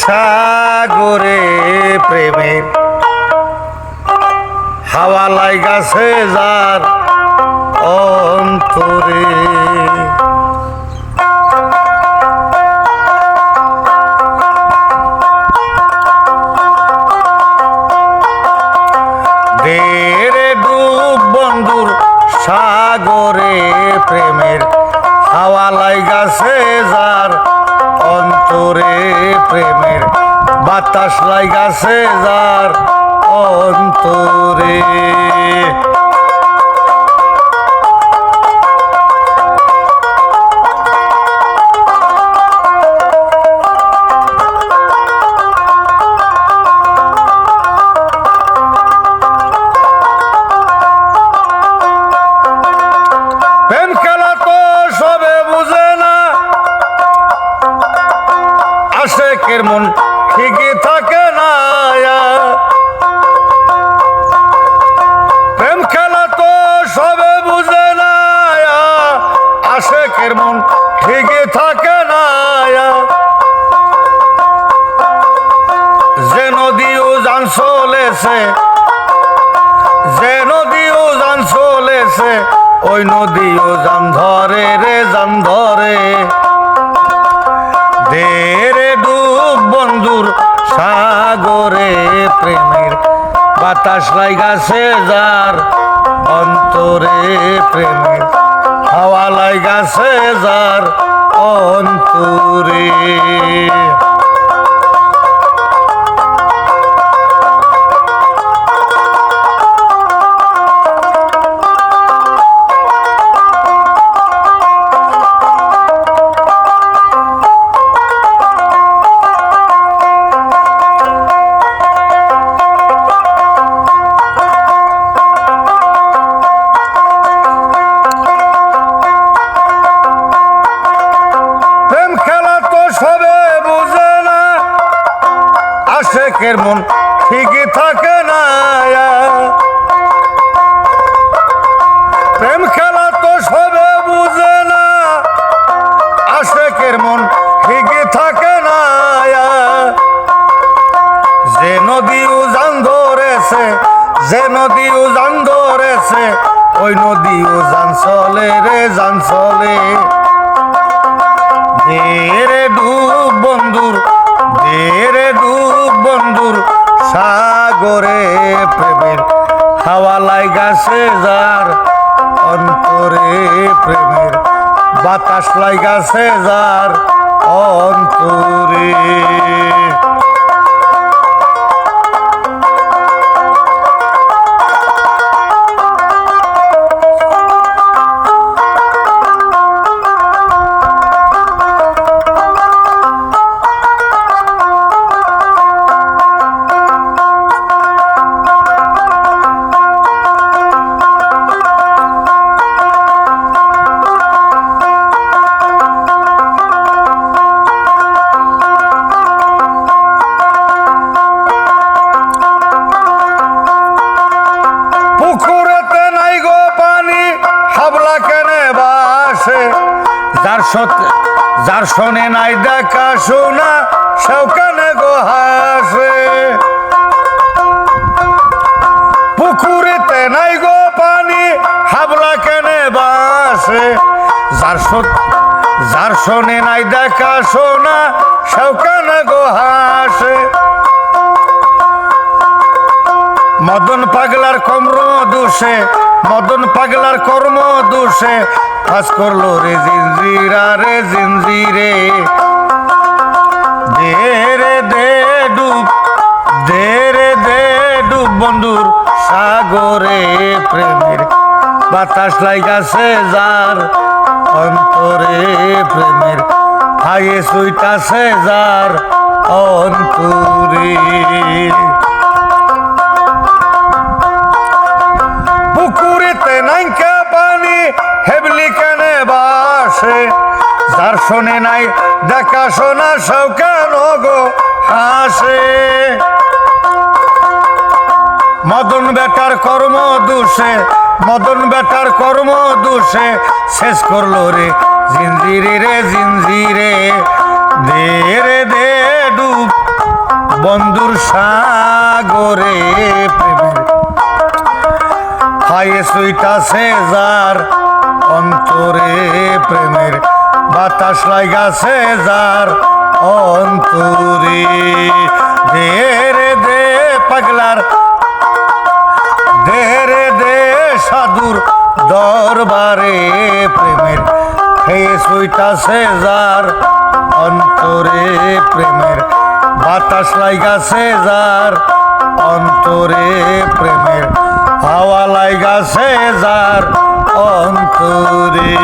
সাগরে প্রেমের হাওয়া লাগাছে যার অন্তরে। দেরে ডুব বন্ধুর সাগরে প্রেমের হাওয়া লাগাছে যার অন্তরে, প্রেমের বাতাস লাগাছে যার অন্তরে। প্রেম খেলা তো সবে বুঝে না, আশেকের মন ঠিকই থাকে না। প্রেম খেলা তো সবে বুঝে না, আশেকের মন ঠিকই থাকে না। যে নদী উজান চলেছে, যে নদী উজান চলেছে, ওই নদী উজান ধরে রে জান ধরে। দেরে ডুব বন্ধুর সাগরে প্রেমের বাতাস লাগাছে যার অন্তরে, প্রেমের হাওয়া লাগাছে যার অন্তরে। আশেকের মন ঠিকই থাকে না, প্রেম খেলা তো সবে বুঝে না, আশেকের মন ঠিকই থাকে না। যে নদী উজান ধরেছে, যে নদী উজান ধরেছে, ওই নদী উজান চলে রে জান চলে। দেরে ডুব বন্ধুর, দেরে ডুব বন্ধুর সাগরে প্রেমের হাওয়া লাগাছে যার অন্তরে, প্রেমের বাতাস লাগাছে যার অন্তরে। পুকুরেতে নাই গো পানি, হাবলা কেনে বাসে, যার শোনে নাই দেখা শোনা, সেও কেনে গো হাসে। পুকুরেতে নাই গো পানি, হাবলা কেনে বাসে, যার শোনে নাই দেখা শোনা, সেও কেনে গো হাসে। মদন পাগলার কর্ম দোষে, মদন পাগলার কর্ম দোষে, ফাঁস করলো রে জিঞ্জিরা রে জিঞ্জিরে। দেরে দে ডুব, দেরে দে ডুব বন্ধুর সাগরে প্রেমের বাতাস লাগাছে যার অন্তরে, প্রেমের হাইয়ে সুইটাছে যার অন্তরে। পুকুরেতে নাইকা পানি, হেবলি কেনে বাসে, যার শোনে নাই দেখা শোনা, সব কেন গো হাসে। মদন বেটার কর্ম দোষে, মদন বেটার কর্ম দোষে, শেষ করলো রে জিঞ্জিরে রে জিঞ্জিরে। দে রে দে ডুব বন্ধুর সাগরে প্রেমের খায়ে সুইটাছে যার অন্তরে প্রেমের বাতাস লাগাছে যার অন্তরে দে রে দে পাগলার দে রে দে সাধুর দরবারে প্রেমের খেয়ে সুইটাছে যার অন্তরে প্রেমের বাতাস লাগাছে যার অন্তরে প্রেমের হাওয়া লাগাছে যার অন্তরে।